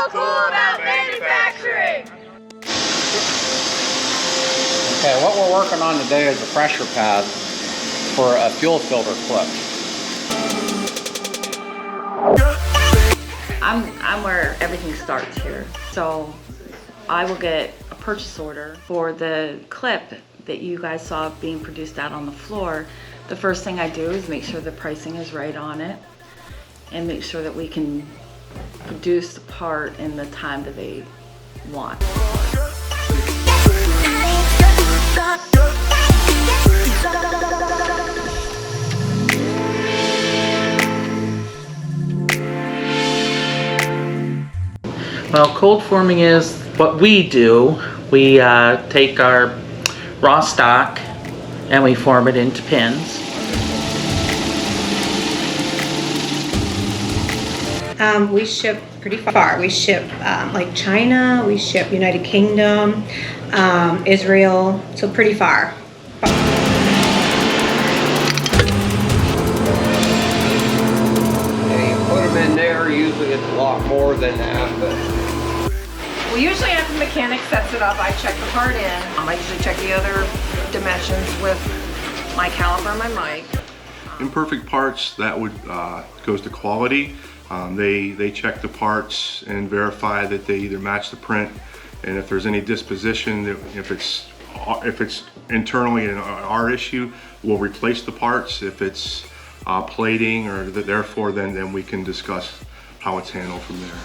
cool about manufacturing. Okay, what we're working on today is a pressure pad for a fuel filter clip. I'm where everything starts here. So I will get a purchase order for the clip that you guys saw being produced out on the floor. The first thing I do is make sure the pricing is right on it and make sure that we can produce the part in the time that they want. Well, cold forming is what we do. We take our raw stock and we form it into pins. We ship pretty far. We ship like China, we ship United Kingdom, Israel, so pretty far. You put them in there, usually it's a lot more than that, but Well, usually after the mechanic sets it up, I check the part in. I usually check the other dimensions with my caliper and my mic. Imperfect parts, that would goes to quality. They check the parts and verify that they either match the print, and if there's any disposition, if it's internally our issue, we'll replace the parts. If it's plating or therefore, then we can discuss how it's handled from there.